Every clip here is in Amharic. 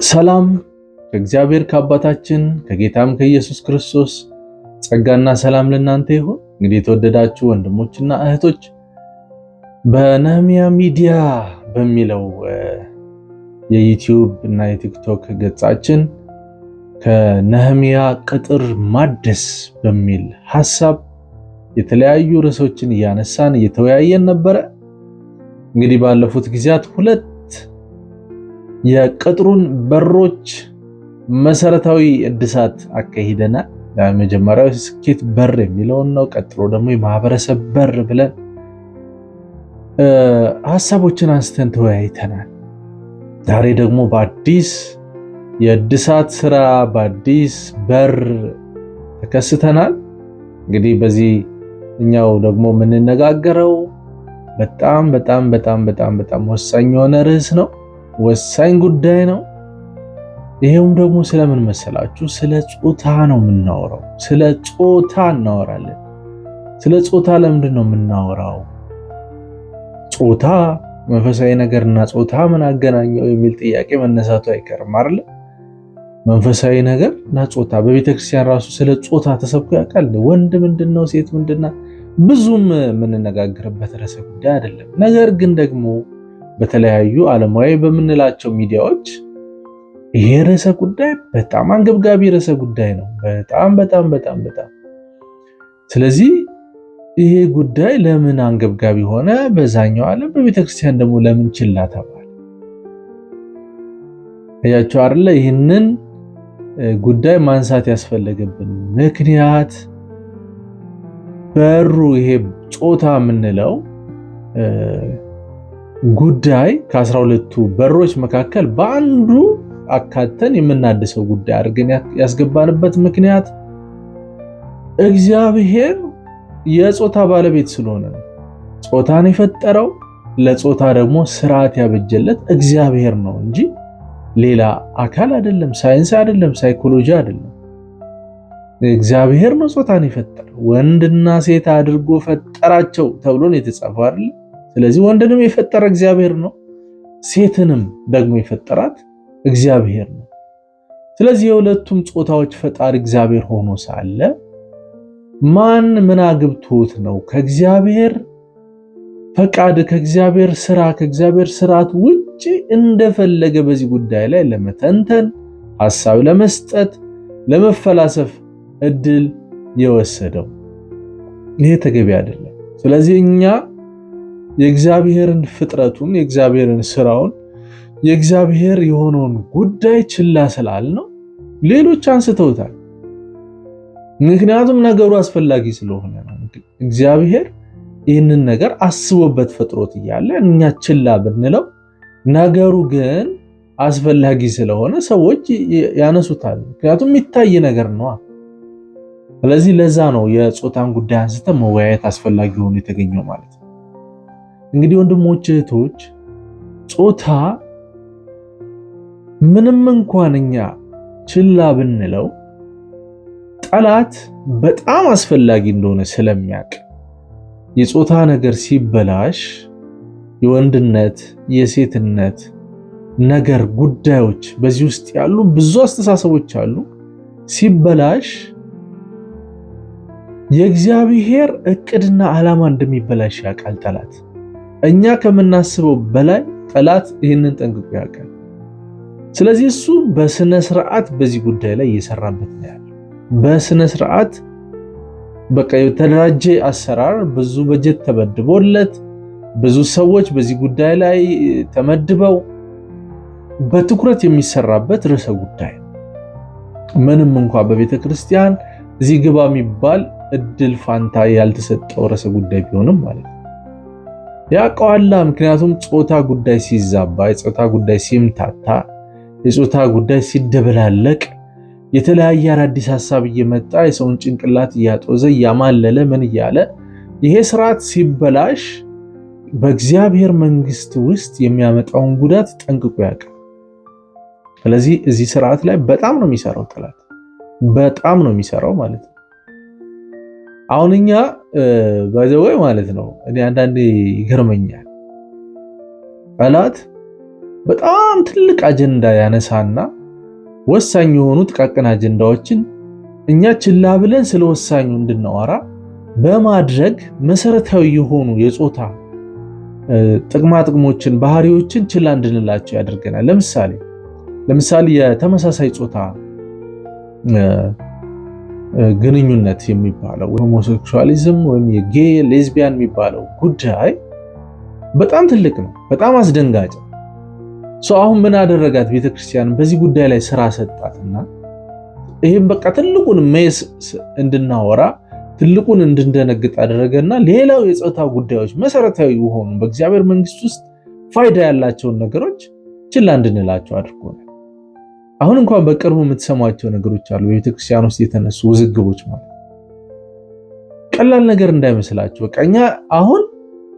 ሰላም ከእግዚአብሔር ከአባታችን ከጌታም ከኢየሱስ ክርስቶስ ጸጋና ሰላም ለእናንተ ይሁን። እንግዲህ የተወደዳችሁ ወንድሞችና እህቶች በነህምያ ሚዲያ በሚለው የዩቲዩብ እና የቲክቶክ ገጻችን ከነህምያ ቅጥር ማደስ በሚል ሐሳብ የተለያዩ ርዕሶችን እያነሳን እየተወያየን ነበረ። እንግዲህ ባለፉት ጊዜያት ሁለት የቅጥሩን በሮች መሰረታዊ እድሳት አካሂደናል። መጀመሪያው ስኬት በር የሚለውን ነው። ቀጥሎ ደግሞ የማህበረሰብ በር ብለን ሐሳቦችን አንስተን ተወያይተናል። ዛሬ ደግሞ በአዲስ የእድሳት ስራ በአዲስ በር ተከስተናል። እንግዲህ በዚህ እኛው ደግሞ የምንነጋገረው በጣም ወሳኝ የሆነ ርዕስ ነው። ወሳኝ ጉዳይ ነው። ይሄውም ደግሞ ስለምን መሰላችሁ? ስለ ጾታ ነው የምናወራው። ስለ ጾታ እናወራለን። ስለ ጾታ ለምንድን ነው የምናወራው? ጾታ መንፈሳዊ ነገርና ጾታ ምን አገናኘው የሚል ጥያቄ መነሳቱ አይቀርም አይደል? መንፈሳዊ ነገር እና ጾታ በቤተክርስቲያን ራሱ ስለ ጾታ ተሰብኮ ያውቃል? ወንድ ምንድነው ሴት ምንድነው? ብዙም የምንነጋገርበት ርዕሰ ጉዳይ አይደለም። ነገር ግን ደግሞ በተለያዩ ዓለማዊ በምንላቸው ሚዲያዎች ይሄ ርዕሰ ጉዳይ በጣም አንገብጋቢ ርዕሰ ጉዳይ ነው። በጣም ስለዚህ ይሄ ጉዳይ ለምን አንገብጋቢ ሆነ? በዛኛው ዓለም በቤተክርስቲያን ደግሞ ለምን ችላ ተባለ? ያያችሁ አይደለ? ይህንን ጉዳይ ማንሳት ያስፈለገብን ምክንያት በሩ ይሄ ጾታ የምንለው ጉዳይ ከ12ቱ በሮች መካከል በአንዱ አካተን የምናድሰው ጉዳይ አድርገን ያስገባንበት ምክንያት እግዚአብሔር የጾታ ባለቤት ስለሆነ ነው። ጾታን የፈጠረው ለጾታ ደግሞ ስርዓት ያበጀለት እግዚአብሔር ነው እንጂ ሌላ አካል አይደለም፣ ሳይንስ አይደለም፣ ሳይኮሎጂ አይደለም። እግዚአብሔር ነው ጾታን የፈጠረው። ወንድና ሴት አድርጎ ፈጠራቸው ተብሎ ነው የተጻፈው አይደል? ስለዚህ ወንድንም የፈጠረ እግዚአብሔር ነው፣ ሴትንም ደግሞ የፈጠራት እግዚአብሔር ነው። ስለዚህ የሁለቱም ጾታዎች ፈጣሪ እግዚአብሔር ሆኖ ሳለ ማን ምን አግብቶት ነው ከእግዚአብሔር ፈቃድ ከእግዚአብሔር ስራ ከእግዚአብሔር ስርዓት ውጪ እንደፈለገ በዚህ ጉዳይ ላይ ለመተንተን ሐሳብ ለመስጠት ለመፈላሰፍ እድል የወሰደው? ይሄ ተገቢ አይደለም። ስለዚህ እኛ የእግዚአብሔርን ፍጥረቱን የእግዚአብሔርን ስራውን የእግዚአብሔር የሆነውን ጉዳይ ችላ ስላልነው ሌሎች አንስተውታል። ምክንያቱም ነገሩ አስፈላጊ ስለሆነ ነው። እግዚአብሔር ይህንን ነገር አስቦበት ፈጥሮት እያለ እኛ ችላ ብንለው ነገሩ ግን አስፈላጊ ስለሆነ ሰዎች ያነሱታል። ምክንያቱም የሚታይ ነገር ነው። ስለዚህ ለዛ ነው የጾታን ጉዳይ አንስተን መወያየት አስፈላጊ ሆኖ የተገኘው ማለት ነው። እንግዲህ ወንድሞች እህቶች፣ ጾታ ምንም እንኳን እኛ ችላ ብንለው ጠላት በጣም አስፈላጊ እንደሆነ ስለሚያውቅ የጾታ ነገር ሲበላሽ የወንድነት የሴትነት ነገር ጉዳዮች በዚህ ውስጥ ያሉ ብዙ አስተሳሰቦች አሉ። ሲበላሽ የእግዚአብሔር እቅድና ዓላማ እንደሚበላሽ ያውቃል ጠላት። እኛ ከምናስበው በላይ ጠላት ይህንን ጠንቅቆ ያውቃል። ስለዚህ እሱ በስነ ስርዓት በዚህ ጉዳይ ላይ እየሰራበት ነው ያለው። በስነ ስርዓት በቃ የተደራጀ አሰራር፣ ብዙ በጀት ተመድቦለት ብዙ ሰዎች በዚህ ጉዳይ ላይ ተመድበው በትኩረት የሚሰራበት ርዕሰ ጉዳይ ነው። ምንም እንኳን በቤተ ክርስቲያን እዚህ ግባ የሚባል እድል ፋንታ ያልተሰጠው ርዕሰ ጉዳይ ቢሆንም ማለት ነው ያውቀዋል። ምክንያቱም ጾታ ጉዳይ ሲዛባ፣ የጾታ ጉዳይ ሲምታታ፣ የጾታ ጉዳይ ሲደበላለቅ የተለያየ አዲስ ሐሳብ እየመጣ የሰውን ጭንቅላት እያጦዘ እያማለለ ምን እያለ ይሄ ስርዓት ሲበላሽ በእግዚአብሔር መንግስት ውስጥ የሚያመጣውን ጉዳት ጠንቅቆ ያውቃል። ስለዚህ እዚህ ስርዓት ላይ በጣም ነው የሚሰራው ጠላት፣ በጣም ነው የሚሰራው ማለት ነው። አሁን እኛ ባይዘወይ ማለት ነው እኔ አንዳንዴ ይገርመኛል ጠላት በጣም ትልቅ አጀንዳ ያነሳና ወሳኝ የሆኑ ጥቃቅን አጀንዳዎችን እኛ ችላ ብለን ስለወሳኙ እንድናወራ በማድረግ መሰረታዊ የሆኑ የጾታ ጥቅሞችን ባህሪዎችን ችላ እንድንላቸው ያደርገናል። ለምሳሌ የተመሳሳይ ጾታ ግንኙነት የሚባለው ሆሞሴክሹዋሊዝም ወይም የጌ ሌዝቢያን የሚባለው ጉዳይ በጣም ትልቅ ነው፣ በጣም አስደንጋጭ ነው። አሁን ምን አደረጋት ቤተክርስቲያን? በዚህ ጉዳይ ላይ ስራ ሰጣትና ይሄን በቃ ትልቁን ሜስ እንድናወራ ትልቁን እንድንደነግጥ አደረገና ሌላው የጾታ ጉዳዮች መሰረታዊ የሆኑ በእግዚአብሔር መንግስት ውስጥ ፋይዳ ያላቸውን ነገሮች ችላ እንድንላቸው አድርጎናል። አሁን እንኳን በቅርቡ የምትሰሟቸው ነገሮች አሉ በቤተክርስቲያን ውስጥ የተነሱ ውዝግቦች ማለት ቀላል ነገር እንዳይመስላችሁ። በቃ እኛ አሁን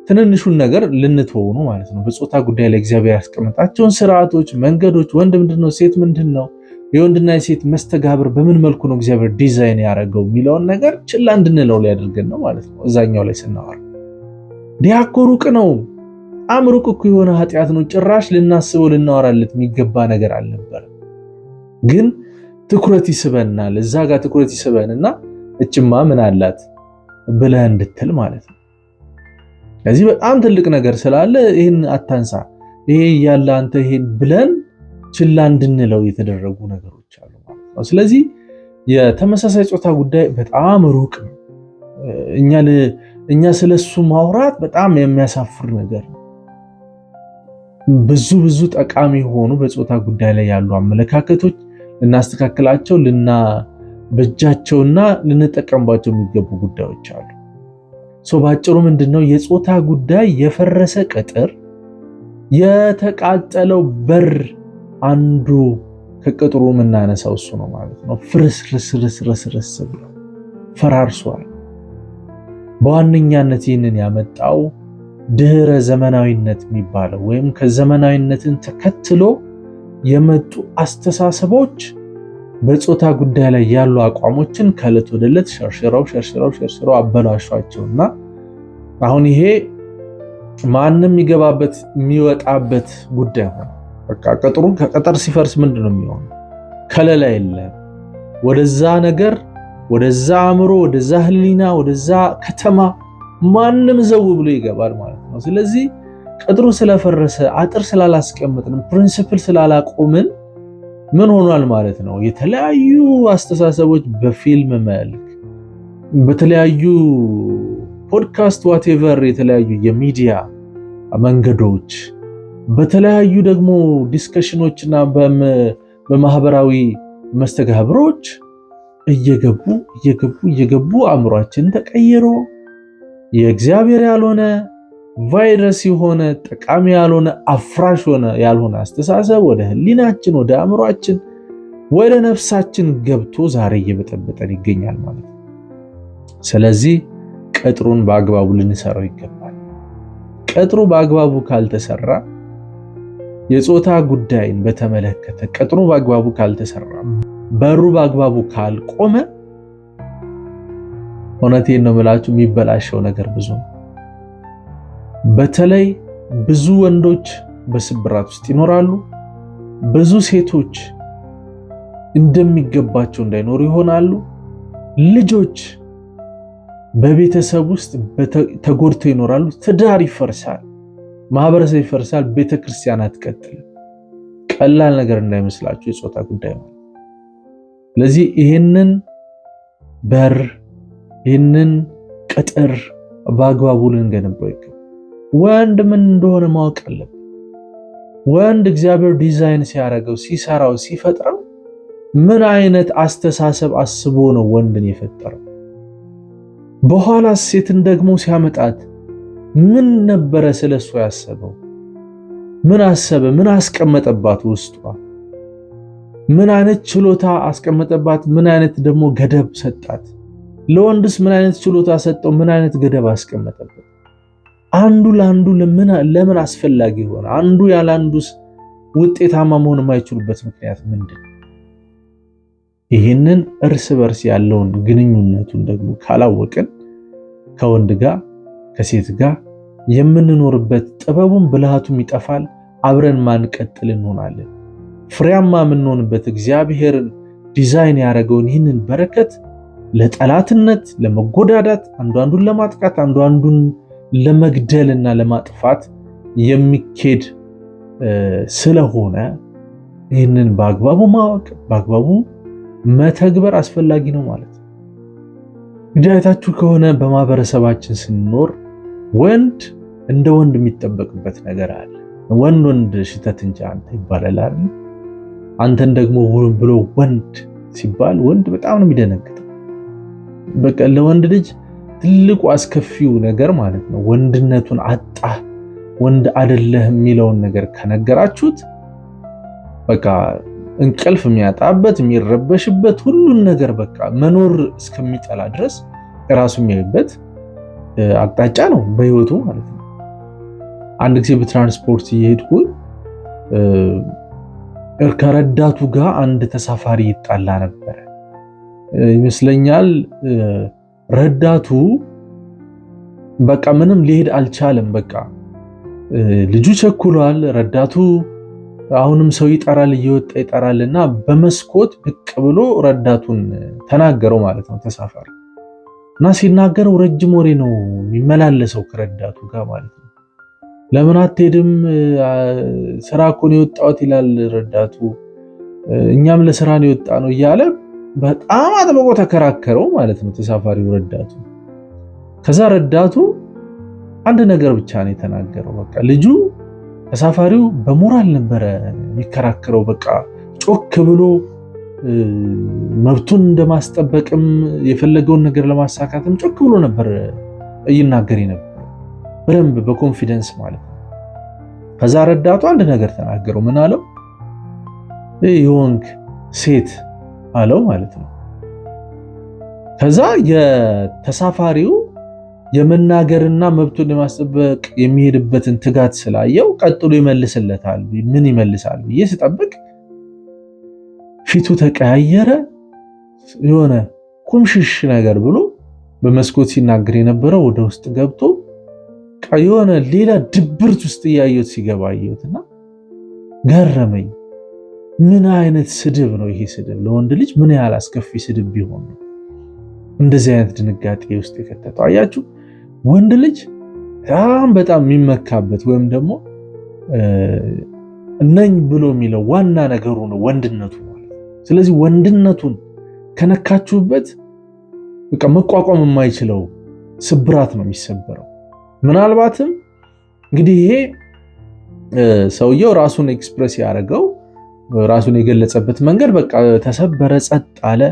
ትንንሹን ነገር ልንተወው ነው ማለት ነው። በጾታ ጉዳይ ላይ እግዚአብሔር ያስቀመጣቸውን ስርዓቶች፣ መንገዶች፣ ወንድ ምንድነው፣ ሴት ምንድነው፣ የወንድና የሴት መስተጋብር በምን መልኩ ነው እግዚአብሔር ዲዛይን ያደረገው የሚለውን ነገር ችላ እንድንለው ሊያደርገን ነው ማለት ነው። እዛኛው ላይ ስናወራ ዲያኮ ሩቅ ነው፣ በጣም ሩቅ እኮ የሆነ ኃጢአት ነው። ጭራሽ ልናስበው ልናወራለት የሚገባ ነገር አልነበረም። ግን ትኩረት ይስበናል። እዛ ጋር ትኩረት ይስበንና እችማ ምን አላት ብለህ እንድትል ማለት ነው። ስለዚህ በጣም ትልቅ ነገር ስላለ ይሄን አታንሳ፣ ይሄ ያለ አንተ ይሄን ብለን ችላ እንድንለው የተደረጉ ነገሮች አሉ ማለት ነው። ስለዚህ የተመሳሳይ ጾታ ጉዳይ በጣም ሩቅ ነው። እኛ ስለሱ ማውራት በጣም የሚያሳፍር ነገር ነው። ብዙ ጠቃሚ የሆኑ በጾታ ጉዳይ ላይ ያሉ አመለካከቶች ልናስተካክላቸው ልናበጃቸውና ልንጠቀምባቸው የሚገቡ ጉዳዮች አሉ። ባጭሩ ምንድነው የጾታ ጉዳይ የፈረሰ ቅጥር፣ የተቃጠለው በር አንዱ ከቅጥሩ የምናነሳው እሱ ነው ማለት ነው። ፍርስርስ ብሎ ፈራርሷል። በዋነኛነት ይህንን ያመጣው ድህረ ዘመናዊነት የሚባለው ወይም ከዘመናዊነትን ተከትሎ የመጡ አስተሳሰቦች በጾታ ጉዳይ ላይ ያሉ አቋሞችን ከዕለት ወደ ዕለት ሸርሽረው አበላሿቸውና አሁን ይሄ ማንም የሚገባበት የሚወጣበት ጉዳይ ሆነ። በቃ ከቅጥር ሲፈርስ ምንድነው የሚሆነው? ከለላ የለም። ወደዛ ነገር፣ ወደዛ አእምሮ፣ ወደዛ ህሊና፣ ወደዛ ከተማ ማንም ዘው ብሎ ይገባል ማለት ነው። ስለዚህ ቅጥሩ ስለፈረሰ አጥር ስላላስቀመጥን ፕሪንሲፕል ስላላቆምን ምን ሆኗል ማለት ነው? የተለያዩ አስተሳሰቦች በፊልም መልክ በተለያዩ ፖድካስት ዋቴቨር የተለያዩ የሚዲያ መንገዶች በተለያዩ ደግሞ ዲስከሽኖችና በማህበራዊ መስተጋብሮች እየገቡ አእምሯችን ተቀይሮ የእግዚአብሔር ያልሆነ ቫይረስ የሆነ ጠቃሚ ያልሆነ አፍራሽ ያልሆነ አስተሳሰብ ወደ ህሊናችን፣ ወደ አእምሯችን፣ ወደ ነፍሳችን ገብቶ ዛሬ እየበጠበጠን ይገኛል ማለት ነው። ስለዚህ ቅጥሩን በአግባቡ ልንሰራው ይገባል። ቅጥሩ በአግባቡ ካልተሰራ የጾታ ጉዳይን በተመለከተ ቅጥሩ በአግባቡ ካልተሰራ በሩ በአግባቡ ካልቆመ እውነቴን ነው የምላችሁ የሚበላሸው ነገር ብዙ ነው። በተለይ ብዙ ወንዶች በስብራት ውስጥ ይኖራሉ። ብዙ ሴቶች እንደሚገባቸው እንዳይኖሩ ይሆናሉ። ልጆች በቤተሰብ ውስጥ ተጎድተው ይኖራሉ። ትዳር ይፈርሳል፣ ማህበረሰብ ይፈርሳል፣ ቤተክርስቲያን አትቀጥልም። ቀላል ነገር እንዳይመስላችሁ የጾታ ጉዳይ ነው። ስለዚህ ይህንን በር ይህንን ቅጥር በአግባቡ ልንገነባው ይገባል። ወንድ ምን እንደሆነ ማወቅ አለብን። ወንድ እግዚአብሔር ዲዛይን ሲያደርገው፣ ሲሰራው፣ ሲፈጥረው ምን አይነት አስተሳሰብ አስቦ ነው ወንድን የፈጠረው? በኋላ ሴትን ደግሞ ሲያመጣት ምን ነበረ ስለሱ ያሰበው? ምን አሰበ? ምን አስቀመጠባት? ውስጧ ምን አይነት ችሎታ አስቀመጠባት? ምን አይነት ደግሞ ገደብ ሰጣት? ለወንድስ ምን አይነት ችሎታ ሰጠው? ምን አይነት ገደብ አስቀመጠበት? አንዱ ለአንዱ ለምን አስፈላጊ ሆነ? አንዱ ያለ አንዱስ ውጤታማ መሆን የማይችሉበት ምክንያት ምንድን ነው? ይህንን እርስ በርስ ያለውን ግንኙነቱን ደግሞ ካላወቅን ከወንድ ጋር ከሴት ጋር የምንኖርበት ጥበቡም ብልሃቱም ይጠፋል፣ አብረን ማንቀጥል እንሆናለን። ፍሬያማ የምንሆንበት እግዚአብሔርን ዲዛይን ያደረገውን ይህንን በረከት ለጠላትነት፣ ለመጎዳዳት፣ አንዱ አንዱን ለማጥቃት፣ አንዱ አንዱን ለመግደልና ለማጥፋት የሚኬድ ስለሆነ ይህንን በአግባቡ ማወቅ፣ በአግባቡ መተግበር አስፈላጊ ነው ማለት ነው። እንግዲህ አይታችሁ ከሆነ በማህበረሰባችን ስንኖር ወንድ እንደ ወንድ የሚጠበቅበት ነገር አለ። ወንድ ሽተት እንጂ አንተ ይባላል አይደል? አንተን ደግሞ ብሎ ወንድ ሲባል ወንድ በጣም ነው የሚደነግጠው። በቃ ለወንድ ልጅ ትልቁ አስከፊው ነገር ማለት ነው ወንድነቱን አጣ፣ ወንድ አይደለህም የሚለውን ነገር ከነገራችሁት በቃ እንቅልፍ የሚያጣበት የሚረበሽበት ሁሉን ነገር በቃ መኖር እስከሚጠላ ድረስ ራሱ የሚያይበት አቅጣጫ ነው በህይወቱ ማለት ነው። አንድ ጊዜ በትራንስፖርት እየሄድኩ ከረዳቱ ጋር አንድ ተሳፋሪ ይጣላ ነበር ይመስለኛል። ረዳቱ በቃ ምንም ሊሄድ አልቻለም። በቃ ልጁ ቸኩሏል። ረዳቱ አሁንም ሰው ይጠራል፣ እየወጣ ይጠራልና በመስኮት ብቅ ብሎ ረዳቱን ተናገረው ማለት ነው ተሳፋሪ። እና ሲናገረው ረጅም ወሬ ነው የሚመላለሰው ከረዳቱ ጋር ማለት ነው። ለምን አትሄድም? ስራ እኮ ነው የወጣሁት ይላል ረዳቱ። እኛም ለስራ ነው የወጣ ነው እያለ በጣም አጥብቆ ተከራከረው ማለት ነው ተሳፋሪው ረዳቱ። ከዛ ረዳቱ አንድ ነገር ብቻ ነው የተናገረው። በቃ ልጁ ተሳፋሪው በሞራል ነበረ የሚከራከረው። በቃ ጮክ ብሎ መብቱን እንደማስጠበቅም የፈለገውን ነገር ለማሳካትም ጮክ ብሎ ነበር ይናገር ነበር፣ በደንብ በኮንፊደንስ ማለት ነው። ከዛ ረዳቱ አንድ ነገር ተናገረው። ምን አለው? የወንክ ሴት አለው ማለት ነው። ከዛ የተሳፋሪው የመናገርና መብቱን ለማስጠበቅ የሚሄድበትን ትጋት ስላየው ቀጥሎ ይመልስለታል። ምን ይመልሳል ብዬ ስጠብቅ ፊቱ ተቀያየረ። የሆነ ኩምሽሽ ነገር ብሎ በመስኮት ሲናገር የነበረው ወደ ውስጥ ገብቶ የሆነ ሌላ ድብርት ውስጥ እያየሁት ሲገባ አየሁትና ገረመኝ። ምን አይነት ስድብ ነው ይሄ? ስድብ ለወንድ ልጅ ምን ያህል አስከፊ ስድብ ቢሆን ነው እንደዚህ አይነት ድንጋጤ ውስጥ የከተተው? አያችሁ፣ ወንድ ልጅ በጣም የሚመካበት ወይም ደግሞ ነኝ ብሎ የሚለው ዋና ነገሩ ነው ወንድነቱ ማለት። ስለዚህ ወንድነቱን ከነካችሁበት በቃ መቋቋም የማይችለው ስብራት ነው የሚሰበረው። ምናልባትም እንግዲህ ይሄ ሰውየው ራሱን ኤክስፕረስ ያደረገው ራሱን የገለጸበት መንገድ በቃ ተሰበረ፣ ጸጥ አለ።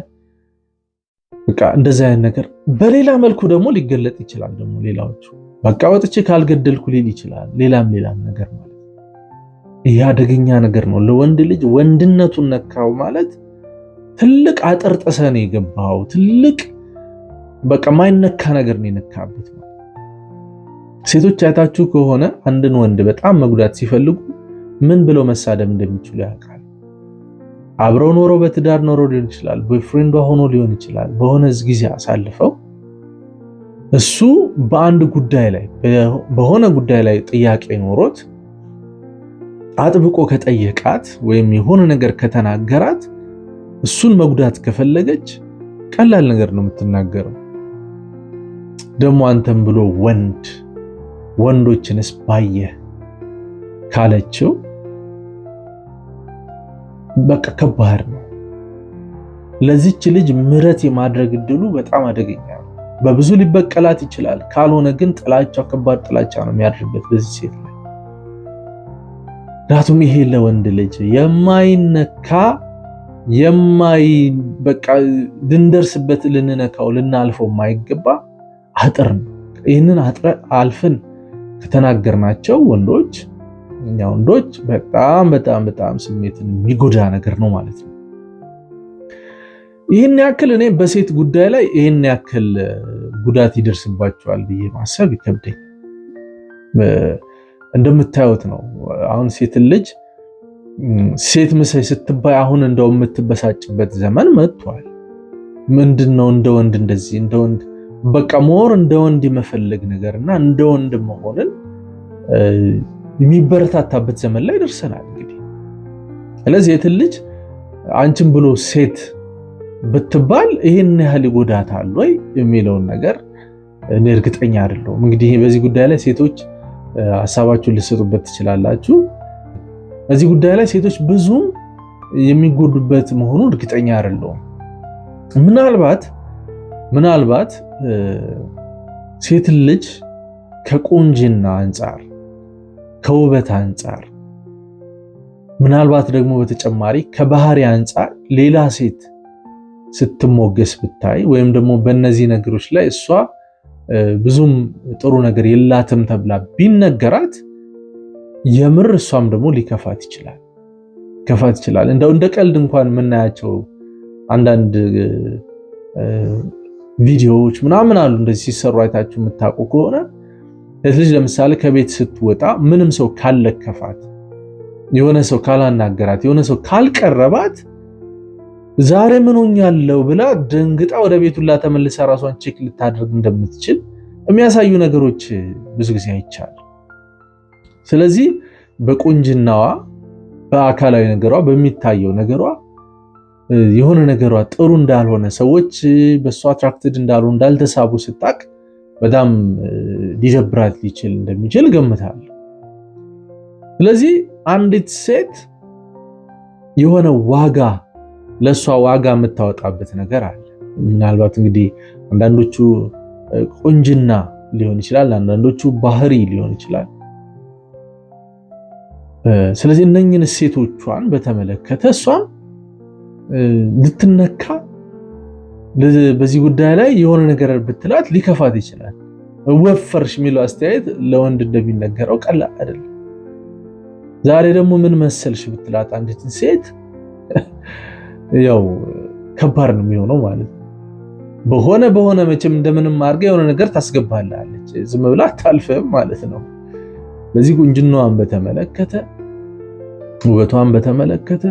በቃ እንደዚህ አይነት ነገር በሌላ መልኩ ደግሞ ሊገለጥ ይችላል። ደግሞ ሌላዎቹ በቃ ወጥቼ ካልገደልኩ ሊል ይችላል። ሌላም ነገር ማለት ይሄ አደገኛ ነገር ነው ለወንድ ልጅ። ወንድነቱን ነካው ማለት ትልቅ አጥር ጥሰህ ነው የገባው። ትልቅ በቃ ማይነካ ነገር ነው የነካበት ማለት። ሴቶች አይታችሁ ከሆነ አንድን ወንድ በጣም መጉዳት ሲፈልጉ ምን ብለው መሳደብ እንደሚችሉ ያውቃል። አብረው ኖሮ በትዳር ኖሮ ሊሆን ይችላል፣ ቦይፍሬንዷ ሆኖ ሊሆን ይችላል። በሆነ ጊዜ አሳልፈው እሱ በአንድ ጉዳይ ላይ በሆነ ጉዳይ ላይ ጥያቄ ኖሮት አጥብቆ ከጠየቃት ወይም የሆነ ነገር ከተናገራት እሱን መጉዳት ከፈለገች ቀላል ነገር ነው የምትናገረው። ደግሞ አንተም ብሎ ወንዶችንስ ባየህ ካለችው በቃ ከባድ ነው። ለዚች ልጅ ምሕረት የማድረግ እድሉ በጣም አደገኛ ነው። በብዙ ሊበቀላት ይችላል። ካልሆነ ግን ጥላቻው ከባድ ጥላቻ ነው የሚያድርበት በዚህ ሴት ላይ። ዳቱም ይሄ ለወንድ ልጅ የማይነካ በቃ ልንደርስበት ልንነካው ልናልፈው የማይገባ አጥር ነው። ይህንን አልፈን ከተናገርናቸው እኛ ወንዶች በጣም ስሜትን የሚጎዳ ነገር ነው ማለት ነው። ይህን ያክል እኔ በሴት ጉዳይ ላይ ይህን ያክል ጉዳት ይደርስባቸዋል ብዬ ማሰብ ይከብደኝ። እንደምታዩት ነው። አሁን ሴት ልጅ ሴት ምሰይ ስትባይ አሁን እንደው የምትበሳጭበት ዘመን መጥቷል። ምንድነው እንደ ወንድ እንደዚህ እንደ ወንድ በቃ ሞር እንደ ወንድ የመፈለግ ነገርና እንደ ወንድ መሆንን የሚበረታታበት ዘመን ላይ ደርሰናል። እንግዲህ ስለዚህ የት ልጅ አንቺን ብሎ ሴት ብትባል ይሄን ያህል ይጎዳታል ወይ የሚለውን ነገር እኔ እርግጠኛ አይደለሁም። እንግዲህ በዚህ ጉዳይ ላይ ሴቶች ሐሳባችሁን ልትሰጡበት ትችላላችሁ። በዚህ ጉዳይ ላይ ሴቶች ብዙም የሚጎዱበት መሆኑን እርግጠኛ አይደለሁም። ምናልባት ሴት ልጅ ከቁንጅና አንጻር ከውበት አንጻር ምናልባት ደግሞ በተጨማሪ ከባህሪ አንጻር ሌላ ሴት ስትሞገስ ብታይ ወይም ደግሞ በእነዚህ ነገሮች ላይ እሷ ብዙም ጥሩ ነገር የላትም ተብላ ቢነገራት የምር እሷም ደግሞ ሊከፋት ይችላል። እንደው እንደ ቀልድ እንኳን የምናያቸው አንዳንድ ቪዲዮዎች ምናምን አሉ እንደዚህ ሲሰሩ አይታችሁ የምታውቁ ከሆነ ልጅ ለምሳሌ ከቤት ስትወጣ ምንም ሰው ካለከፋት፣ የሆነ ሰው ካላናገራት፣ የሆነ ሰው ካልቀረባት ዛሬ ምን ሆኛለሁ ብላ ደንግጣ ወደ ቤቱ ተመልሳ ራሷን ቼክ ልታደርግ እንደምትችል የሚያሳዩ ነገሮች ብዙ ጊዜ አይቻሉ። ስለዚህ በቁንጅናዋ፣ በአካላዊ ነገሯ፣ በሚታየው ነገሯ የሆነ ነገሯ ጥሩ እንዳልሆነ ሰዎች በሷ አትራክትድ እንዳልተሳቡ ስታቅ በጣም ሊደብራት ሊችል እንደሚችል ገምታለሁ። ስለዚህ አንዲት ሴት የሆነ ዋጋ ለሷ ዋጋ የምታወጣበት ነገር አለ። ምናልባት እንግዲህ አንዳንዶቹ ቁንጅና ሊሆን ይችላል፣ አንዳንዶቹ ባህሪ ሊሆን ይችላል። ስለዚህ እነኝን ሴቶቿን በተመለከተ እሷን ልትነካ በዚህ ጉዳይ ላይ የሆነ ነገር ብትላት ሊከፋት ይችላል። ወፈርሽ የሚለው አስተያየት ለወንድ እንደሚነገረው ቀላል አይደለም። ዛሬ ደግሞ ምን መሰልሽ ብትላት አንዲትን ሴት ያው ከባድ ነው የሚሆነው ማለት ነው። በሆነ መቼም እንደምንም አድርጋ የሆነ ነገር ታስገባላለች፣ ዝም ብላ አታልፍም ማለት ነው። በዚህ ቁንጅናዋን በተመለከተ ውበቷን በተመለከተ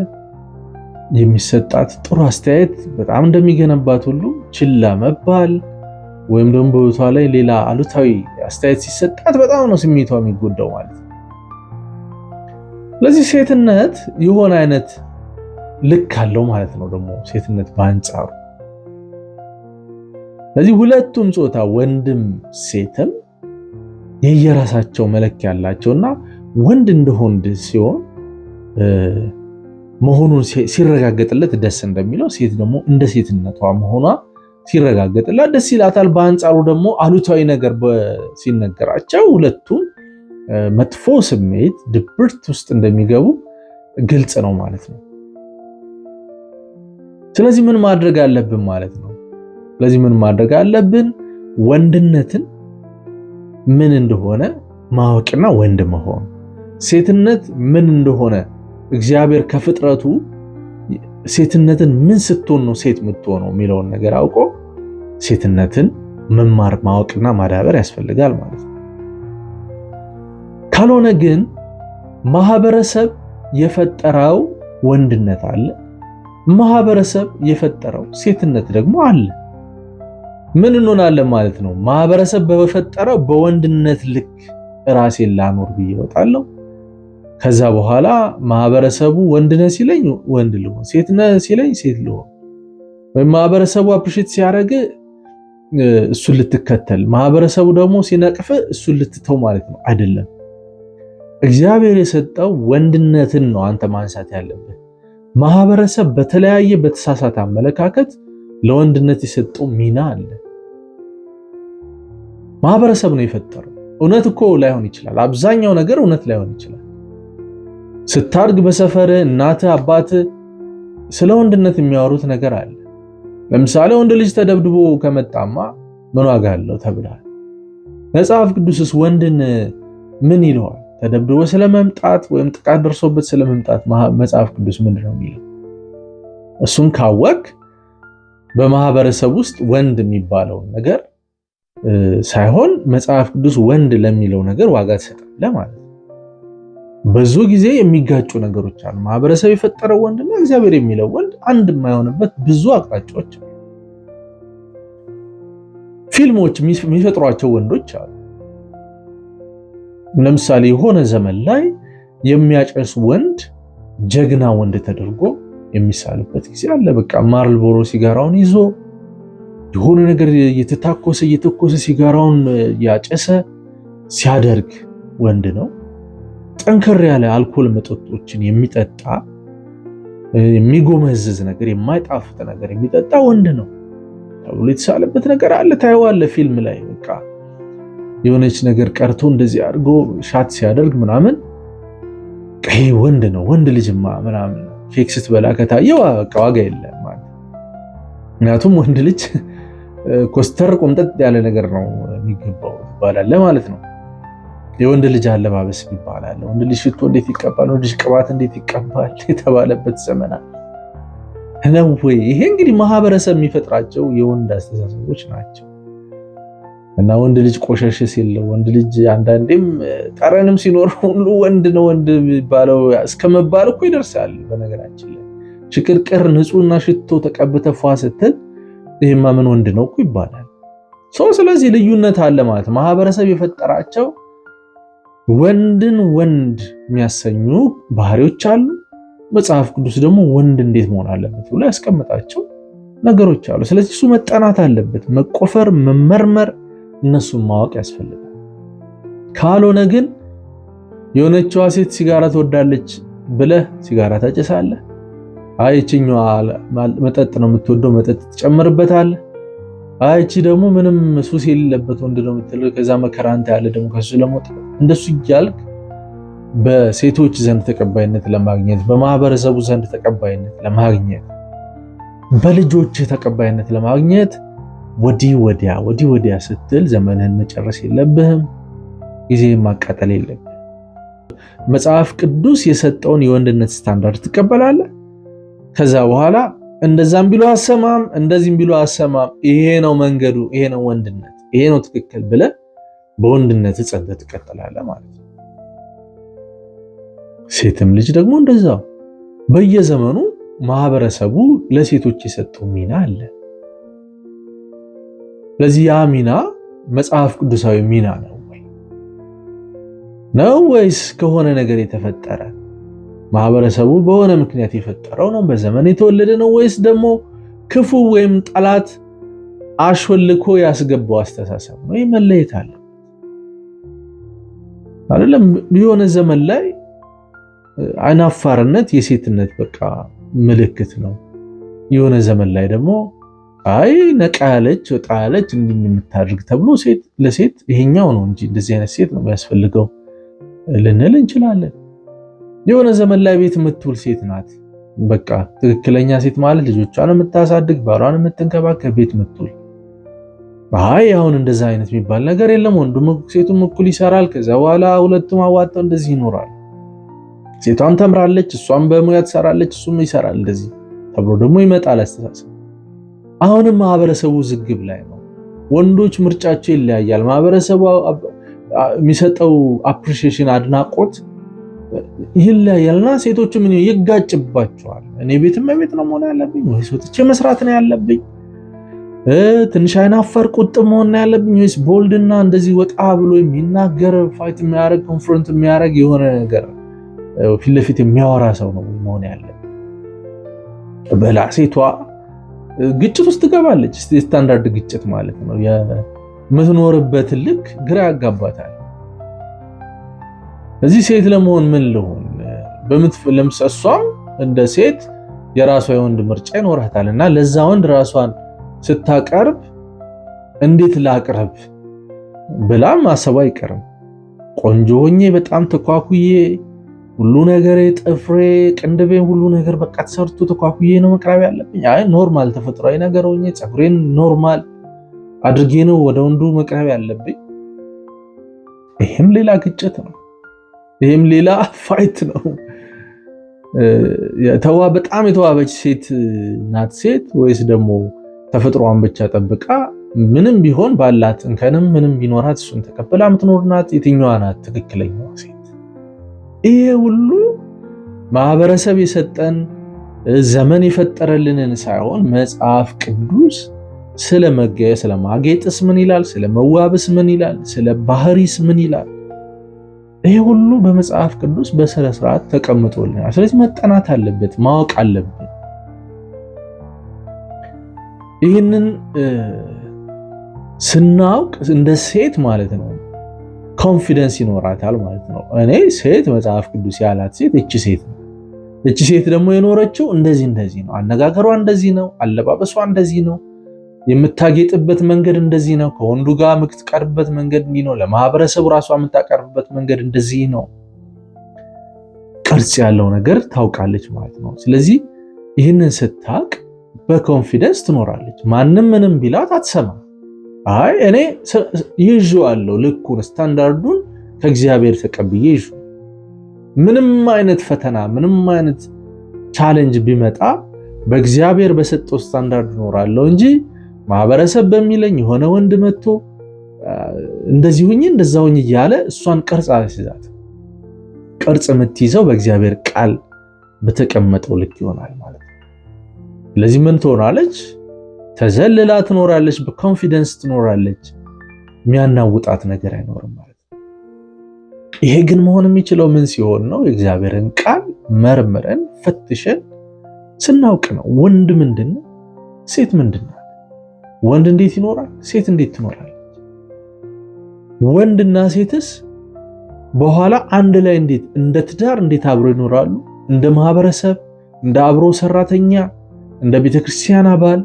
የሚሰጣት ጥሩ አስተያየት በጣም እንደሚገነባት ሁሉ ችላ መባል ወይም ደግሞ በውበቷ ላይ ሌላ አሉታዊ አስተያየት ሲሰጣት በጣም ነው ስሜቷ የሚጎዳው ማለት ነው። ስለዚህ ሴትነት የሆነ አይነት ልክ አለው ማለት ነው። ደግሞ ሴትነት በአንጻሩ ስለዚህ ሁለቱም ጾታ ወንድም ሴትም የየራሳቸው መለኪያ ያላቸውና ወንድ እንደወንድ ሲሆን መሆኑን ሲረጋገጥለት ደስ እንደሚለው ሴት ደግሞ እንደ ሴትነቷ መሆኗ ሲረጋገጥላት ደስ ይላታል። በአንጻሩ ደግሞ አሉታዊ ነገር ሲነገራቸው ሁለቱም መጥፎ ስሜት ድብርት ውስጥ እንደሚገቡ ግልጽ ነው ማለት ነው። ስለዚህ ምን ማድረግ አለብን ማለት ነው? ስለዚህ ምን ማድረግ አለብን? ወንድነትን ምን እንደሆነ ማወቅና ወንድ መሆን፣ ሴትነት ምን እንደሆነ እግዚአብሔር ከፍጥረቱ ሴትነትን ምን ስትሆን ነው ሴት የምትሆነው የሚለውን ነገር አውቆ ሴትነትን መማር ማወቅና ማዳበር ያስፈልጋል ማለት ነው። ካልሆነ ግን ማህበረሰብ የፈጠረው ወንድነት አለ፣ ማህበረሰብ የፈጠረው ሴትነት ደግሞ አለ። ምን እንሆናለን ማለት ነው? ማህበረሰብ በፈጠረው በወንድነት ልክ ራሴን ላኖር ብዬ እወጣለሁ። ከዛ በኋላ ማህበረሰቡ ወንድነት ሲለኝ ወንድ ልሆን፣ ሴትነት ሲለኝ ሴት ልሆን፣ ወይም ማህበረሰቡ አፕሪሼት ሲያደርግ እሱን ልትከተል፣ ማህበረሰቡ ደግሞ ሲነቅፍ እሱን ልትተው ማለት ነው አይደለም። እግዚአብሔር የሰጠው ወንድነትን ነው አንተ ማንሳት ያለብህ። ማህበረሰብ በተለያየ በተሳሳተ አመለካከት ለወንድነት የሰጠው ሚና አለ። ማህበረሰብ ነው የፈጠረው። እውነት እኮ ላይሆን ይችላል፣ አብዛኛው ነገር እውነት ላይሆን ይችላል። ስታድግ በሰፈር እናትህ አባትህ ስለ ወንድነት የሚያወሩት ነገር አለ። ለምሳሌ ወንድ ልጅ ተደብድቦ ከመጣማ ምን ዋጋ አለው ተብሏል። መጽሐፍ ቅዱስስ ወንድን ምን ይለዋል? ተደብድቦ ስለመምጣት ወይም ጥቃት ደርሶበት ስለመምጣት መጽሐፍ ቅዱስ ምንድን ነው የሚለው? እሱን ካወቅ በማህበረሰብ ውስጥ ወንድ የሚባለውን ነገር ሳይሆን መጽሐፍ ቅዱስ ወንድ ለሚለው ነገር ዋጋ ትሰጣለህ ማለት ነው። ብዙ ጊዜ የሚጋጩ ነገሮች አሉ። ማህበረሰብ የፈጠረው ወንድና እግዚአብሔር የሚለው ወንድ አንድ የማይሆንበት ብዙ አቅጣጫዎች አሉ። ፊልሞች የሚፈጥሯቸው ወንዶች አሉ። ለምሳሌ የሆነ ዘመን ላይ የሚያጨስ ወንድ ጀግና ወንድ ተደርጎ የሚሳልበት ጊዜ አለ። በቃ ማርልቦሮ ሲጋራውን ይዞ የሆነ ነገር እየተተኮሰ ሲጋራውን ያጨሰ ሲያደርግ ወንድ ነው። ጠንከር ያለ አልኮል መጠጦችን የሚጠጣ የሚጎመዝዝ ነገር የማይጣፍጥ ነገር የሚጠጣ ወንድ ነው ተብሎ የተሳለበት ነገር አለ። ታየዋለህ ፊልም ላይ በቃ የሆነች ነገር ቀርቶ እንደዚህ አድርጎ ሻት ሲያደርግ ምናምን ይሄ ወንድ ነው ወንድ ልጅማ ምናምን ኬክ ስትበላ ከታየው በቃ ዋጋ የለም ማለት። ምክንያቱም ወንድ ልጅ ኮስተር ቆምጠጥ ያለ ነገር ነው የሚገባው ይባላል ማለት ነው። የወንድ ልጅ አለባበስ ይባላል። ወንድ ልጅ ሽቶ እንዴት ይቀባል፣ ወንድ ልጅ ቅባት እንዴት ይቀባል የተባለበት ዘመን ነው ወይ? ይሄ እንግዲህ ማህበረሰብ የሚፈጥራቸው የወንድ አስተሳሰቦች ናቸው። እና ወንድ ልጅ ቆሸሽ ሲል ወንድ ልጅ አንዳንዴም ጠረንም ሲኖር ሁሉ ወንድ ነው ወንድ የሚባለው እስከመባል እኮ ይደርሳል። በነገራችን ላይ ሽቅርቅር ንጹህና ሽቶ ተቀብተ ፏ ስትል ይሄማ ምን ወንድ ነው እኮ ይባላል። ስለዚህ ልዩነት አለ ማለት ማህበረሰብ የፈጠራቸው ወንድን ወንድ የሚያሰኙ ባህሪዎች አሉ። መጽሐፍ ቅዱስ ደግሞ ወንድ እንዴት መሆን አለበት ብሎ ያስቀምጣቸው ነገሮች አሉ። ስለዚህ እሱ መጠናት አለበት፣ መቆፈር፣ መመርመር፣ እነሱን ማወቅ ያስፈልጋል። ካልሆነ ግን የሆነችዋ ሴት ሲጋራ ትወዳለች ብለህ ሲጋራ ታጨሳለህ። አይቺኛዋ መጠጥ ነው የምትወደው መጠጥ ትጨምርበታለህ። አይቺ ደግሞ ምንም ሱስ የሌለበት ወንድ ነው የምትለው ከዛ መከራንተ ያለ ደግሞ ከሱ ለመውጣት እንደሱ እያልክ በሴቶች ዘንድ ተቀባይነት ለማግኘት በማህበረሰቡ ዘንድ ተቀባይነት ለማግኘት በልጆች ተቀባይነት ለማግኘት ወዲህ ወዲያ ስትል ዘመንህን መጨረስ የለብህም። ጊዜ ማቃጠል የለብህም። መጽሐፍ ቅዱስ የሰጠውን የወንድነት ስታንዳርድ ትቀበላለህ። ከዛ በኋላ እንደዛም ቢሉ አሰማም እንደዚህም ቢሉ አሰማም፣ ይሄ ነው መንገዱ፣ ይሄ ነው ወንድነት፣ ይሄ ነው ትክክል ብለህ በወንድነት ጸንተህ ትቀጥላለህ ማለት ነው። ሴትም ልጅ ደግሞ እንደዛው በየዘመኑ ማህበረሰቡ ለሴቶች የሰጠው ሚና አለ። ስለዚህ ያ ሚና መጽሐፍ ቅዱሳዊ ሚና ነው ወይስ ከሆነ ነገር የተፈጠረ ማህበረሰቡ በሆነ ምክንያት የፈጠረው ነው? በዘመን የተወለደ ነው ወይስ ደግሞ ክፉ ወይም ጠላት አሾልኮ ያስገባው አስተሳሰብ ነው? ይህ መለየት አለ አይደለም? የሆነ ዘመን ላይ አይናፋርነት የሴትነት በቃ ምልክት ነው። የሆነ ዘመን ላይ ደግሞ አይ ነቃ ያለች ወጣ ያለች እንዲህ የምታደርግ ተብሎ ሴት ለሴት ይሄኛው ነው እንጂ እንደዚህ አይነት ሴት ነው የሚያስፈልገው ልንል እንችላለን። የሆነ ዘመን ላይ ቤት የምትውል ሴት ናት በቃ ትክክለኛ ሴት ማለት ልጆቿን የምታሳድግ ባሏን የምትንከባከብ ቤት የምትውል። አይ አሁን እንደዛ አይነት የሚባል ነገር የለም። ወንዱም ሴቱም እኩል ይሰራል። ከዛ በኋላ ሁለቱም አዋጣው እንደዚህ ይኖራል። ሴቷም ተምራለች፣ እሷም በሙያ ትሰራለች፣ እሱም ይሰራል። እንደዚህ ተብሎ ደግሞ ይመጣል አስተሳሰብ። አሁንም ማህበረሰቡ ዝግብ ላይ ነው። ወንዶች ምርጫቸው ይለያያል። ማህበረሰቡ የሚሰጠው አፕሪሺዬሽን አድናቆት ይለያያልና ሴቶቹ ምን ይጋጭባቸዋል። እኔ ቤትም ቤት ነው መሆን ያለብኝ ወይስ ወጥቼ መስራት ነው ያለብኝ? ትንሽ አይናፈር ቁጥብ መሆን ነው ያለብኝ ወይስ ቦልድና እንደዚህ ወጣ ብሎ የሚናገር ፋይት የሚያደርግ ኮንፍሮንት የሚያደርግ የሆነ ነገር ፊት ለፊት የሚያወራ ሰው ነው መሆን ያለብኝ? በላ ሴቷ ግጭት ውስጥ ትገባለች። ስታንዳርድ ግጭት ማለት ነው። የምትኖርበት ልክ ግራ ያጋባታል። እዚህ ሴት ለመሆን ምን ልሆን ለምሳሷም እንደ ሴት የራሷ የወንድ ምርጫ ይኖራታልና ለዛ ወንድ ራሷን ስታቀርብ እንዴት ላቅርብ ብላም ማሰብ አይቀርም። ቆንጆ ሆኜ በጣም ተኳኩዬ ሁሉ ነገር ጥፍሬ ቅንድቤ ሁሉ ነገር በቃ ተሰርቶ ተኳኩዬ ነው መቅረብ ያለብኝ? አይ ኖርማል ተፈጥሯዊ ነገር ሆኜ ፀጉሬን ኖርማል አድርጌ ነው ወደ ወንዱ መቅረብ ያለብኝ? ይሄም ሌላ ግጭት ነው። ይሄም ሌላ ፋይት ነው። በጣም የተዋበች ሴት ናት ሴት ወይስ ደግሞ ተፈጥሯን ብቻ ጠብቃ ምንም ቢሆን ባላት እንከንም ምንም ቢኖራት እሱን ተቀበላ የምትኖር ናት? የትኛዋ ናት ትክክለኛዋ ሴት? ይሄ ሁሉ ማህበረሰብ የሰጠን ዘመን የፈጠረልንን ሳይሆን መጽሐፍ ቅዱስ ስለ ማጌጥስ ምን ይላል? ስለ መዋብስ ምን ይላል? ስለ ባህሪስ ምን ይላል? ይሄ ሁሉ በመጽሐፍ ቅዱስ በስነ ስርዓት ተቀምጦልናል። ስለዚህ መጠናት አለበት፣ ማወቅ አለብን። ይህንን ስናውቅ እንደ ሴት ማለት ነው ኮንፊደንስ ይኖራታል ማለት ነው። እኔ ሴት መጽሐፍ ቅዱስ ያላት ሴት እቺ ሴት ነው። እቺ ሴት ደግሞ የኖረችው እንደዚህ ነው፣ አነጋገሯ እንደዚህ ነው፣ አለባበሷ እንደዚህ ነው፣ የምታጌጥበት መንገድ እንደዚህ ነው፣ ከወንዱ ጋር የምትቀርብበት መንገድ እንዲህ ነው፣ ለማህበረሰቡ ራሷ የምታቀርብበት መንገድ እንደዚህ ነው። ቅርጽ ያለው ነገር ታውቃለች ማለት ነው። ስለዚህ ይህንን ስታቅ በኮንፊደንስ ትኖራለች። ማንም ምንም ቢላት አትሰማ። አይ እኔ ይዤዋለሁ፣ ልኩን ስታንዳርዱን ከእግዚአብሔር ተቀብዬ ይዤ ምንም አይነት ፈተና ምንም አይነት ቻሌንጅ ቢመጣ በእግዚአብሔር በሰጠው ስታንዳርድ እኖራለሁ እንጂ ማህበረሰብ በሚለኝ የሆነ ወንድ መጥቶ እንደዚህ ሁኚ እንደዛ ሁኚ እያለ እሷን ቅርጽ አስይዛት። ቅርጽ የምትይዘው በእግዚአብሔር ቃል በተቀመጠው ልክ ይሆናል ማለት ነው። ስለዚህ ምን ትሆናለች? ተዘልላ ትኖራለች፣ በኮንፊደንስ ትኖራለች። የሚያናውጣት ነገር አይኖርም ማለት ነው። ይሄ ግን መሆን የሚችለው ምን ሲሆን ነው? የእግዚአብሔርን ቃል መርምረን ፈትሸን ስናውቅ ነው። ወንድ ምንድን ነው? ሴት ምንድን ነው? ወንድ እንዴት ይኖራል? ሴት እንዴት ትኖራለች? ወንድና ሴትስ በኋላ አንድ ላይ እንዴት እንደ ትዳር እንዴት አብሮ ይኖራሉ? እንደ ማህበረሰብ፣ እንደ አብሮ ሰራተኛ፣ እንደ ቤተክርስቲያን አባል፣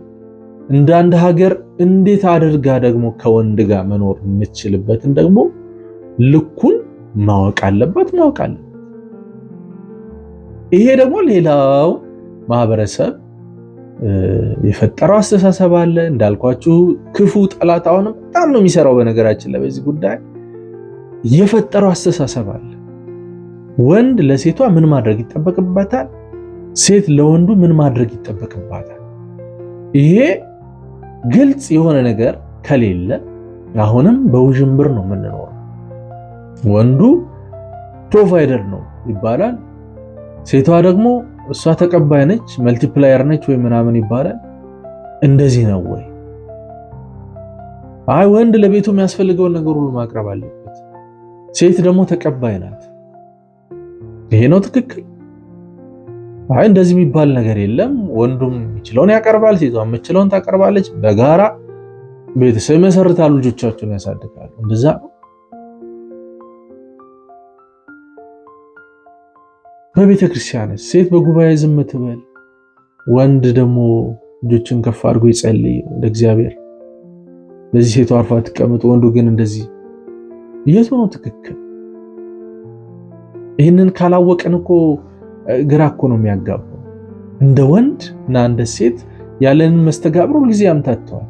እንደ አንድ ሀገር እንዴት አድርጋ ደግሞ ከወንድ ጋር መኖር የምትችልበትን ደግሞ ልኩን ማወቅ አለበት። ይሄ ደግሞ ሌላው ማህበረሰብ የፈጠረው አስተሳሰብ አለ። እንዳልኳችሁ ክፉ ጠላት አሁንም በጣም ነው የሚሰራው። በነገራችን ላይ በዚህ ጉዳይ የፈጠረው አስተሳሰብ አለ። ወንድ ለሴቷ ምን ማድረግ ይጠበቅባታል? ሴት ለወንዱ ምን ማድረግ ይጠበቅባታል? ይሄ ግልጽ የሆነ ነገር ከሌለ አሁንም በውዥንብር ነው የምንኖረው። ወንዱ ፕሮቫይደር ነው ይባላል፣ ሴቷ ደግሞ እሷ ተቀባይ ነች፣ መልቲፕላየር ነች ወይ ምናምን ይባላል። እንደዚህ ነው ወይ? አይ ወንድ ለቤቱ የሚያስፈልገውን ነገር ሁሉ ማቅረብ አለበት፣ ሴት ደግሞ ተቀባይ ናት። ይሄ ነው ትክክል? አይ እንደዚህ የሚባል ነገር የለም፣ ወንዱም የሚችለውን ያቀርባል፣ ሴቷም የምትችለውን ታቀርባለች፣ በጋራ ቤተሰብ መሰረታሉ፣ ልጆቻቸውን ያሳድጋሉ። እንደዛ ነው። በቤተ ክርስቲያን ሴት በጉባኤ ዝም ትበል፣ ወንድ ደግሞ ልጆችን ከፍ አድርጎ ይጸልይ ወደ እግዚአብሔር። ለዚህ ሴቷ አርፋ ትቀመጥ፣ ወንዱ ግን እንደዚህ። የቱ ነው ትክክል? ይህንን ካላወቅን እኮ ግራ እኮ ነው የሚያጋባው። እንደ ወንድ እና እንደ ሴት ያለንን መስተጋብር ሁልጊዜ ያምታተዋል።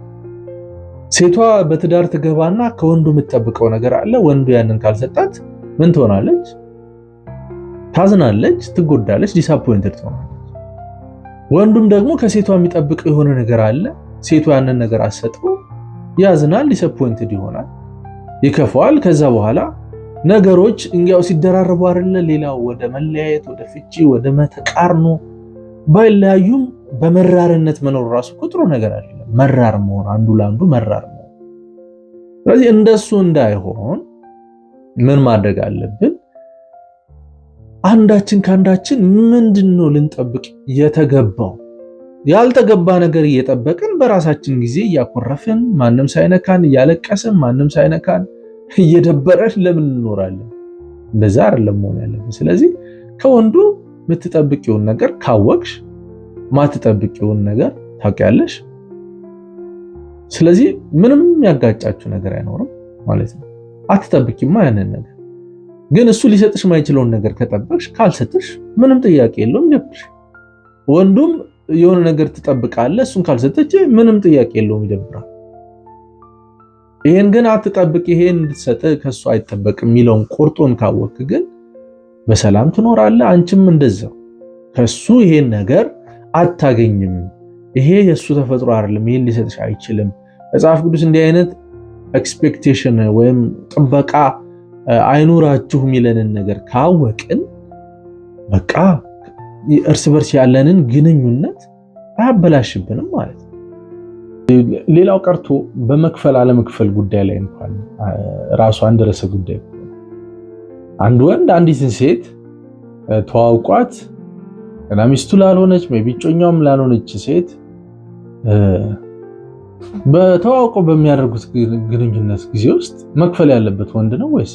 ሴቷ በትዳር ትገባና ከወንዱ የምትጠብቀው ነገር አለ። ወንዱ ያንን ካልሰጣት ምን ትሆናለች? ታዝናለች፣ ትጎዳለች፣ ዲስአፖይንትድ ትሆናለች። ወንዱም ደግሞ ከሴቷ የሚጠብቀው የሆነ ነገር አለ። ሴቷ ያንን ነገር አሰጠው፣ ያዝናል፣ ዲስአፖይንትድ ይሆናል፣ ይከፋዋል። ከዛ በኋላ ነገሮች እንግዲያው ሲደራረቡ አይደለ ሌላው ወደ መለያየት፣ ወደ ፍቺ፣ ወደ መተቃርኖ። ባይለያዩም በመራርነት መኖር ራሱ ጥሩ ነገር አይደለም። መራር መሆን፣ አንዱ ለአንዱ መራር መሆን። ስለዚህ እንደሱ እንዳይሆን ምን ማድረግ አለብን? አንዳችን ከአንዳችን ምንድነው ልንጠብቅ የተገባው? ያልተገባ ነገር እየጠበቅን በራሳችን ጊዜ እያኮረፍን ማንም ሳይነካን እያለቀስን ማንም ሳይነካን እየደበረን ለምን እንኖራለን? እንደዛ አይደለም መሆን ያለብን። ስለዚህ ከወንዱ የምትጠብቂውን ነገር ካወቅሽ ማትጠብቂውን ነገር ታውቂያለሽ። ስለዚህ ምንም ያጋጫችሁ ነገር አይኖርም ማለት ነው። አትጠብቂማ ያንን ነገር። ግን እሱ ሊሰጥሽ ማይችለውን ነገር ከጠበቅሽ ካልሰጥሽ ምንም ጥያቄ የለውም ይደብርሽ። ወንዱም የሆነ ነገር ትጠብቃለህ፣ እሱን ካልሰጠች ምንም ጥያቄ የለውም ይደብራል። ይሄን ግን አትጠብቅ፣ ይሄን እንድትሰጥ ከሱ አይጠበቅም የሚለውን ቁርጡን ካወቅ ግን በሰላም ትኖራለህ። አንቺም እንደዛው ከሱ ይሄን ነገር አታገኝም። ይሄ የሱ ተፈጥሮ አይደለም፣ ይሄን ሊሰጥሽ አይችልም። መጽሐፍ ቅዱስ እንዲህ አይነት ኤክስፔክቴሽን ወይም ጥበቃ አይኑራችሁ የሚለንን ነገር ካወቅን በቃ እርስ በርስ ያለንን ግንኙነት አያበላሽብንም ማለት ነው። ሌላው ቀርቶ በመክፈል አለመክፈል ጉዳይ ላይ እንኳን ራሱ አንድ ርዕሰ ጉዳይ አንድ ወንድ አንዲትን ሴት ተዋውቋት እና ሚስቱ ላልሆነች ቢጮኛውም ላልሆነች ሴት በተዋውቆ በሚያደርጉት ግንኙነት ጊዜ ውስጥ መክፈል ያለበት ወንድ ነው ወይስ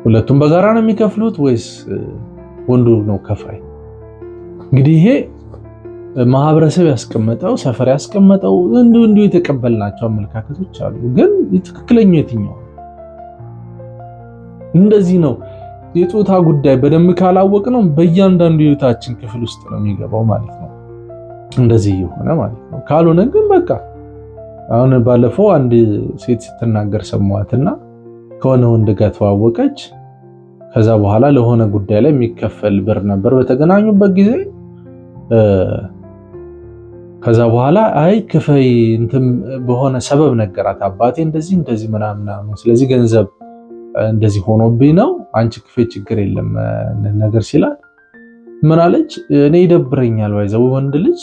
ሁለቱም በጋራ ነው የሚከፍሉት ወይስ ወንዱ ነው ከፋይ? እንግዲህ ይሄ ማህበረሰብ ያስቀመጠው ሰፈር ያስቀመጠው እንዲሁ የተቀበልናቸው አመለካከቶች አሉ። ግን ትክክለኛው የትኛው? እንደዚህ ነው። የጾታ ጉዳይ በደንብ ካላወቅ ነው በእያንዳንዱ የህይወታችን ክፍል ውስጥ ነው የሚገባው ማለት ነው። እንደዚህ የሆነ ማለት ነው። ካልሆነ ግን በቃ አሁን ባለፈው አንድ ሴት ስትናገር ሰማዋትና ከሆነ ወንድ ጋር ተዋወቀች። ከዛ በኋላ ለሆነ ጉዳይ ላይ የሚከፈል ብር ነበር በተገናኙበት ጊዜ። ከዛ በኋላ አይ ክፈይ እንትን በሆነ ሰበብ ነገራት። አባቴ እንደዚህ ምናምን ስለዚህ ገንዘብ እንደዚህ ሆኖብኝ ነው አንቺ ክፈይ ችግር የለም ነገር ሲላት ምን አለች? እኔ ይደብረኛል ባይዘው ወንድ ልጅ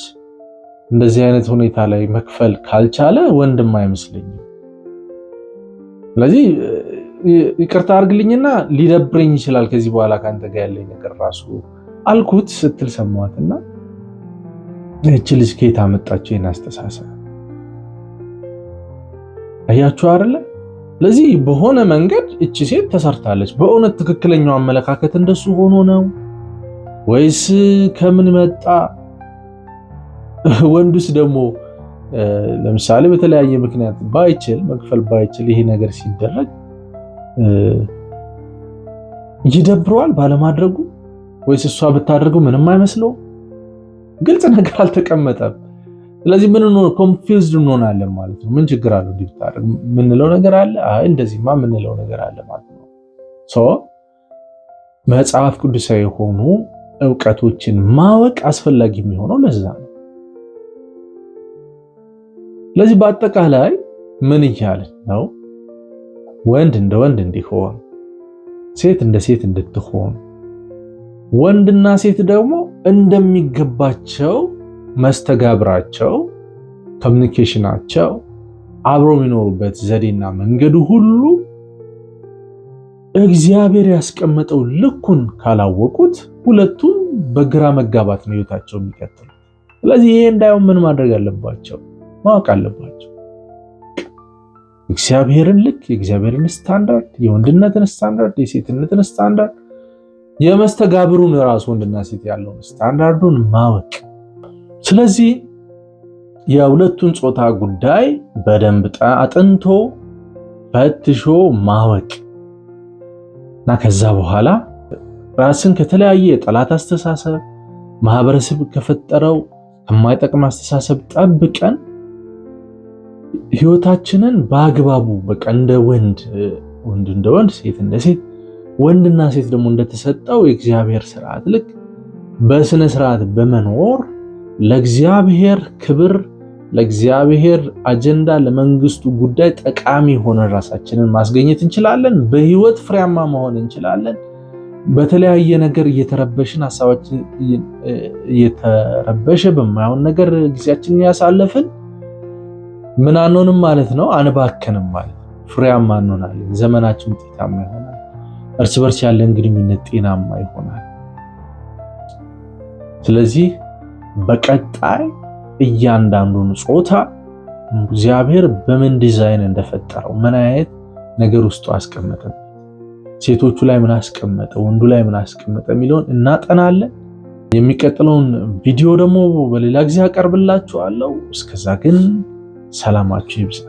እንደዚህ አይነት ሁኔታ ላይ መክፈል ካልቻለ ወንድም አይመስለኝም። ስለዚህ ይቅርታ አድርግልኝና ሊደብረኝ ይችላል ከዚህ በኋላ ካንተ ጋር ያለኝ ነገር ራሱ አልኩት ስትል ሰማዋትና እቺ ልጅ ከየት አመጣችው ይሄን አስተሳሰብ? አያችሁ አይደለ? ስለዚህ በሆነ መንገድ እቺ ሴት ተሰርታለች። በእውነት ትክክለኛው አመለካከት እንደሱ ሆኖ ነው ወይስ ከምን መጣ? ወንዱስ ደግሞ ለምሳሌ በተለያየ ምክንያት መክፈል ባይችል ይሄ ነገር ሲደረግ ይደብረዋል ባለማድረጉ ወይስ እሷ ብታደርገው ምንም አይመስለው? ግልጽ ነገር አልተቀመጠም። ስለዚህ ምን ነው ኮንፊውዝድ እንሆናለን ማለት ነው። ምን ችግር አለው ዲፕታር ምንለው ነገር አለ? አይ እንደዚህማ ምንለው ነገር አለ ማለት ነው። መጽሐፍ ቅዱሳዊ የሆኑ ዕውቀቶችን ማወቅ አስፈላጊ የሚሆነው ለዛ ነው። ስለዚህ በአጠቃላይ ምን እያልን ነው? ወንድ እንደ ወንድ እንዲሆን፣ ሴት እንደ ሴት እንድትሆን፣ ወንድና ሴት ደግሞ እንደሚገባቸው መስተጋብራቸው፣ ኮሚኒኬሽናቸው፣ አብሮ የሚኖሩበት ዘዴና መንገዱ ሁሉ እግዚአብሔር ያስቀመጠው ልኩን ካላወቁት ሁለቱም በግራ መጋባት ነው ህይወታቸው የሚቀጥለው። ስለዚህ ይሄ እንዳይሆን ምን ማድረግ አለባቸው? ማወቅ አለባቸው። እግዚአብሔርን ልክ፣ የእግዚአብሔርን ስታንዳርድ፣ የወንድነትን ስታንዳርድ፣ የሴትነትን ስታንዳርድ፣ የመስተጋብሩን ራሱ ወንድና ሴት ያለውን ስታንዳርዱን ማወቅ። ስለዚህ የሁለቱን ጾታ ጉዳይ በደንብ አጥንቶ ፈትሾ ማወቅ እና ከዛ በኋላ ራስን ከተለያየ የጠላት አስተሳሰብ ማህበረሰብ ከፈጠረው ከማይጠቅም አስተሳሰብ ጠብቀን ህይወታችንን በአግባቡ በቃ እንደ ወንድ እንደ ወንድ፣ ሴት እንደ ሴት፣ ወንድና ሴት ደግሞ እንደተሰጠው የእግዚአብሔር ስርዓት ልክ በስነ ስርዓት በመኖር ለእግዚአብሔር ክብር፣ ለእግዚአብሔር አጀንዳ፣ ለመንግስቱ ጉዳይ ጠቃሚ ሆነን ራሳችንን ማስገኘት እንችላለን። በህይወት ፍሬያማ መሆን እንችላለን። በተለያየ ነገር እየተረበሽን ሐሳባችን እየተረበሸ በማይሆን ነገር ጊዜያችንን ያሳለፍን ምን አንሆንም ማለት ነው፣ አንባከንም ማለት ነው። ፍሬያማ እንሆናለን። ዘመናችን ውጤታማ ይሆናል። እርስ በርስ ያለን ግንኙነት ጤናማ ይሆናል። ስለዚህ በቀጣይ እያንዳንዱን ጾታ እግዚአብሔር በምን ዲዛይን እንደፈጠረው ምን አይነት ነገር ውስጡ አስቀመጠ፣ ሴቶቹ ላይ ምን አስቀመጠ፣ ወንዱ ላይ ምን አስቀመጠ የሚለውን እናጠናለን። የሚቀጥለውን ቪዲዮ ደግሞ በሌላ ጊዜ አቀርብላችኋለሁ። እስከዛ ግን ሰላማችሁ ይብዛ።